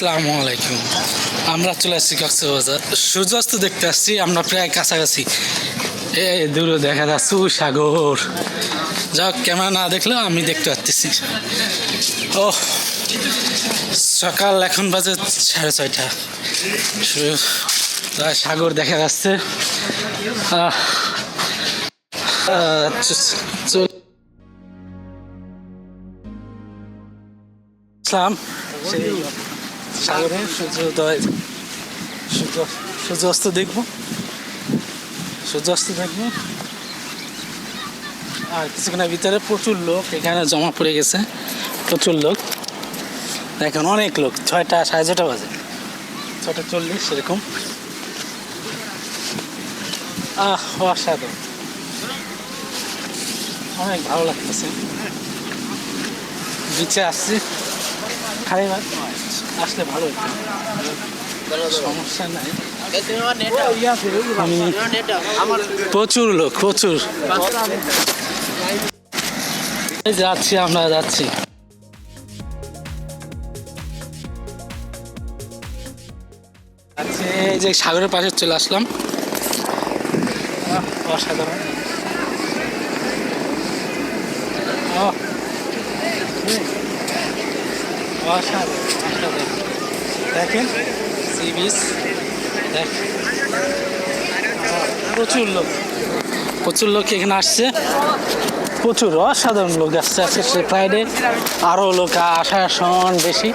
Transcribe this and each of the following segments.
আসসালামু আলাইকুম। আমরা চলে আসছি কক্সবাজার, সূর্যাস্ত দেখতে আসছি। আমরা প্রায় কাছাকাছি, দূরে দেখা যাচ্ছে সাগর। যাক, ক্যামেরা না দেখলেও আমি দেখতে পাচ্ছি। ও সকাল এখন বাজে 6:30। সাগর দেখা যাচ্ছে। সাগরে সূর্যোদয়, সূর্যাস্ত দেখবো, আর কিছুক্ষণের ভিতরে প্রচুর লোক এখানে জমা পড়ে গেছে। প্রচুর লোক, এখন অনেক লোক। 6টা, 6:30 বাজে, 6:40 সেরকম। অসাধারণ, অনেক ভালো লাগতেছে। বিচে আসছি, খালি আসলে ভালো হতো, সমস্যা নাই। প্রচুর লোক, প্রচুর। যাচ্ছি, আমরা যাচ্ছি। এই যে সাগরের পাশে চলে আসলাম। অসাধারণ। দেখেন সি বিচ, প্রচুর লোক, প্রচুর লোক এখানে আসছে। প্রচুর অসাধারণ লোক আসছে আজকে ফ্রাইডে। আরও লোক আসার সমান বেশি।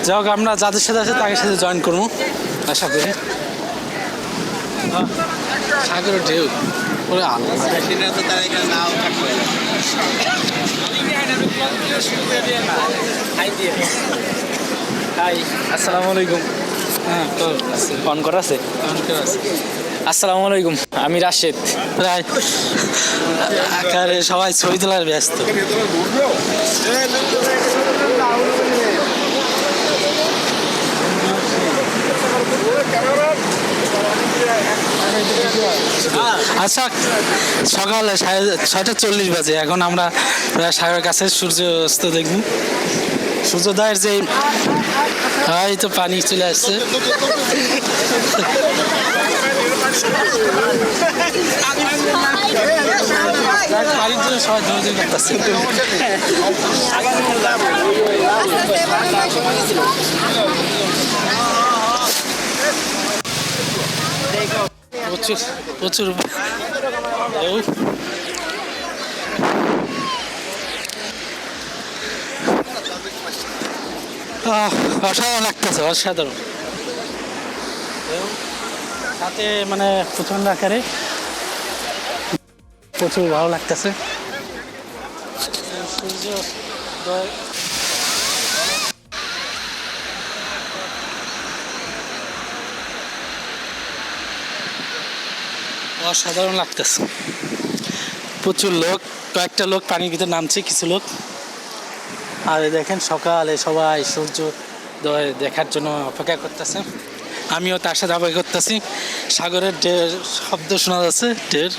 যাক, আমরা যাদের সাথে আছে তাদের সাথে জয়েন করবো আশা করি। সাগরের ঢেউ পুরো আলাদা। হাই, আসসালামু আলাইকুম। হ্যাঁ, অন করা আছে। আসসালামু আলাইকুম, আমি রাশেদ। প্রায় আকারে সবাই ছবি তোলার ব্যস্ত। আচ্ছা, সকাল 6:40 বাজে। এখন আমরা প্রায় সাগরের কাছে সূর্যাস্ত দেখব। সূর্যোদয়ের যে তো পানি চলে আসছে। পানির জন্য সবাই দৌড়াদৌড়ি করতেছে। প্রচুর প্রচুর অসাধারণ লাগতেছে, অসাধারণ। সাথে মানে প্রচন্ড আকারে প্রচুর ভালো লাগতেছে। সূর্যোদয় অসাধারণ লাগতেছে। প্রচুর লোক, কয়েকটা লোক পানির ভিতরে নামছে, কিছু লোক। আর দেখেন সকালে সবাই সূর্যোদয় দেখার জন্য অপেক্ষা করতেছে। আমিও তার সাথে অপেক্ষা করতেছি। সাগরের ঢের শব্দ শোনা যাচ্ছে, ঢের।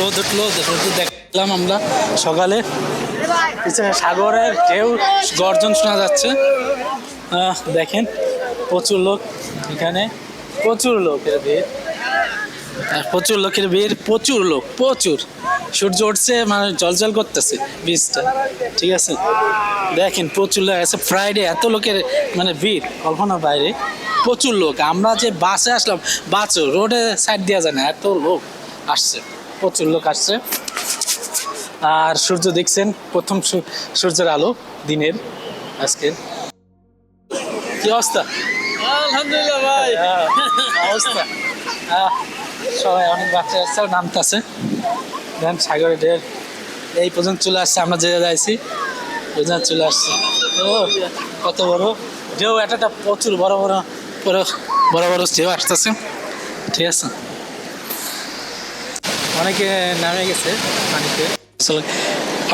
রোদ উঠলো, রোদ দেখলাম আমরা সকালে। সাগরের ঢেউ গর্জন শোনা যাচ্ছে। দেখেন প্রচুর লোক এখানে, প্রচুর লোকের ভিড়, প্রচুর লোকের ভিড়, প্রচুর লোক, প্রচুর। সূর্য উঠছে, মানে জলজল করতেছে বীজটা, ঠিক আছে। দেখেন প্রচুর লোক আছে ফ্রাইডে, এত লোকের মানে ভিড় কল্পনার বাইরে। প্রচুর লোক। আমরা যে বাসে আসলাম, বাস রোডে সাইড দেওয়া যায় না, এত লোক আসছে, প্রচুর লোক আসছে। আর সূর্য দেখছেন, প্রথম সূর্যের আলো দিনের আজকে। কি অবস্থা? আলহামদুলিল্লাহ ভাই। অবস্থা সবাই অনেক বাচ্চা বাচ্চাও নামতেছে। দেখেন সাগরের ঢেউ এই পর্যন্ত চলে আসছে, আমরা যে যাইছি পর্যন্ত চলে আসছে। ও কত বড় ঢেউ, একটা প্রচুর বড় বড় বড় বড় বড় ঢেউ আসতেছে। ঠিক আছে, অনেকে নামে গেছে পানিতে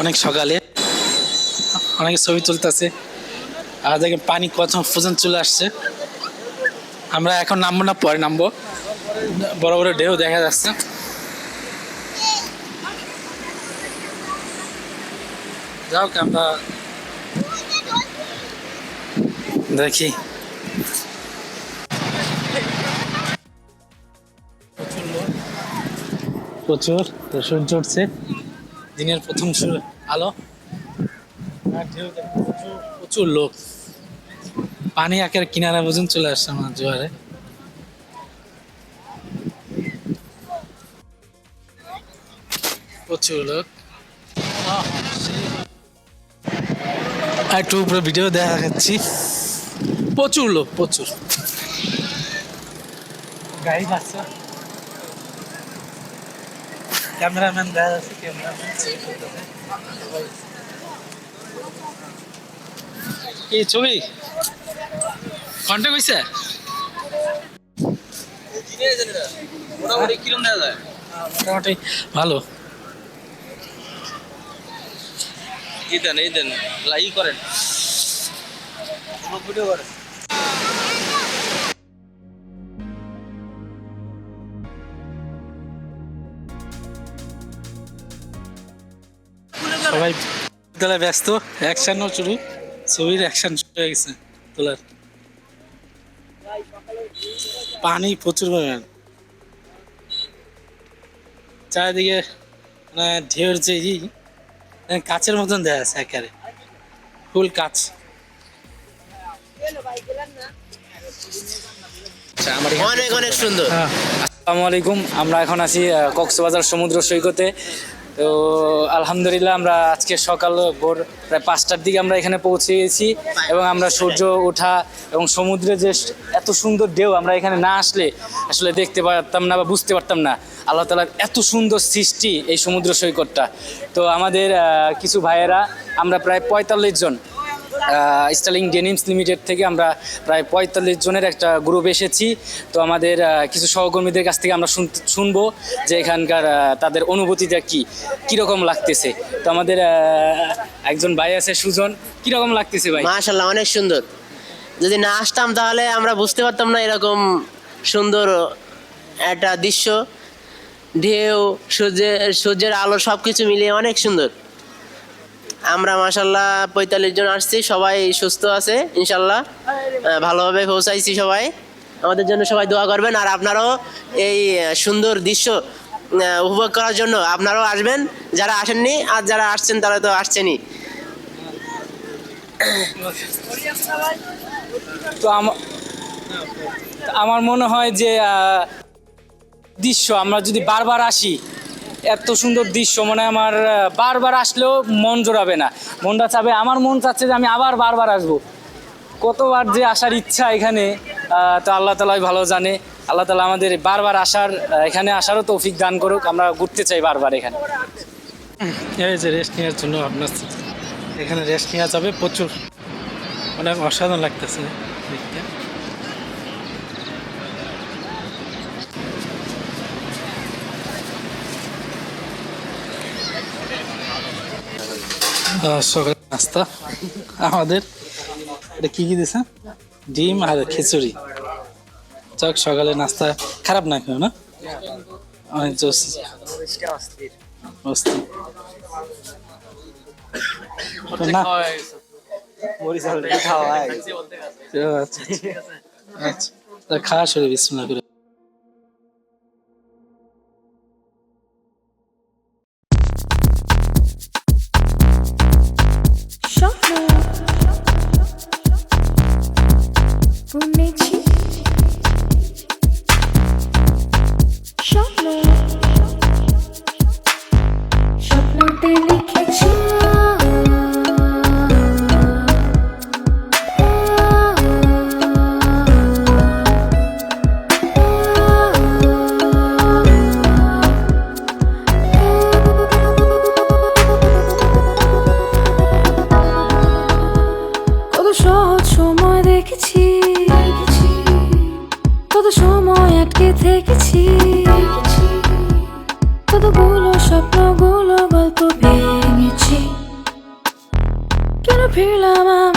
অনেক সকালে, অনেকে ছবি তুলতেছে। আর দেখেন পানি কত পর্যন্ত চলে আসছে। আমরা এখন নামবো না, পরে নামবো। বড় বড় ঢেউ দেখা যাচ্ছে। যাও আমরা দেখি। প্রচুর সূর্য উঠছে, দিনের প্রথম আলো। আর ঢেউ দেখেন, প্রচুর প্রচুর লোক। পানি একের কিনারা পর্যন্ত চলে আসছে আমার জোয়ারে। প্রচুর লোক। একটু উপরে ভিডিও দেখা যাচ্ছি, প্রচুর লোক, প্রচুর গাড়ি যাচ্ছে। ক্যামেরাম্যান দেখা যাচ্ছে, ক্যামেরাম্যান কি ছবি কন্টাক্ট হয়েছে? মোটামুটি কিরম দেওয়া যায়? মোটামুটি ভালো। এই দেন লাইক করেন, ভিডিও করেন। সবাই বিদ্যালয়ে ব্যস্ত, অ্যাকশনও শুরু, ছবির অ্যাকশন শুরু হয়ে গেছে তোলার। পানি প্রচুর পরিমাণ চারিদিকে, মানে ঢেউর যে কাচের মতন দেখা যাচ্ছে, একেবারে ফুল কাচ। অনেক অনেক সুন্দর। হ্যাঁ, আসসালামু আলাইকুম। আমরা এখন আছি কক্সবাজার সমুদ্র সৈকতে। তো আলহামদুলিল্লাহ আমরা আজকে সকাল ভোর প্রায় 5টার দিকে আমরা এখানে পৌঁছে গেছি, এবং আমরা সূর্য ওঠা এবং সমুদ্রে যে এত সুন্দর ঢেউ, আমরা এখানে না আসলে আসলে দেখতে পারতাম না বা বুঝতে পারতাম না আল্লাহ তাআলার এত সুন্দর সৃষ্টি এই সমুদ্র সৈকতটা। তো আমাদের কিছু ভাইয়েরা, আমরা প্রায় 45 জন স্টার্লিং ডেনিমস লিমিটেড থেকে আমরা প্রায় 45 জনের একটা গ্রুপ এসেছি। তো আমাদের কিছু সহকর্মীদের কাছ থেকে আমরা শুনবো যে এখানকার তাদের অনুভূতিটা কীরকম লাগতেছে। তো আমাদের একজন ভাই আছে সুজন, কীরকম লাগতেছে ভাই? মাশাআল্লাহ, অনেক সুন্দর। যদি না আসতাম তাহলে আমরা বুঝতে পারতাম না এরকম সুন্দর একটা দৃশ্য। ঢেউ, সূর্যের আলো সব কিছু মিলিয়ে অনেক সুন্দর। আমরা মাশাআল্লাহ 45 জন আসছি, সবাই সুস্থ আছে ইনশাআল্লাহ, ভালোভাবে পৌঁছাইছি সবাই। আমাদের জন্য সবাই দোয়া করবেন। আর আপনারাও এই সুন্দর দৃশ্য উপভোগ করার জন্য আপনারাও আসবেন, যারা আসেননি, আর যারা আসছেন তারা তো আসছেনই। তো আমার মনে হয় যে দৃশ্য আমরা যদি বারবার আসি, এত সুন্দর দৃশ্য মানে আমার বারবার আসলেও মন জোড়াবে না, মনটা চাবে, আমার মন চাচ্ছে যে আমি আবার বারবার আসবো। কতবার যে আসার ইচ্ছা এখানে, তো আল্লাহ তাআলাই ভালো জানে। আল্লাহ তাআলা আমাদের বারবার এখানে আসারও তৌফিক দান করুক, আমরা ঘুরতে চাই বারবার এখানে। এই যে রেস্ট নেওয়ার জন্য আপনার এখানে রেস্ট নেওয়া যাবে, প্রচুর অনেক অসাধারণ লাগতেছে দেখতে। সকাল নাস্তা আমাদের, এটা কি দিয়েছে? ডিম আর খিচুড়ি। যাক, সকালে নাস্তা খারাপ না কেউ, না অনেক জোস। না আচ্ছা, খাওয়া শুরু বিসমিল্লাহ করে। Punechi সময় আটকে থেকেছি, কতগুলো স্বপ্নগুলো গল্প ভেঙেছি, কেন ফিরলাম আমি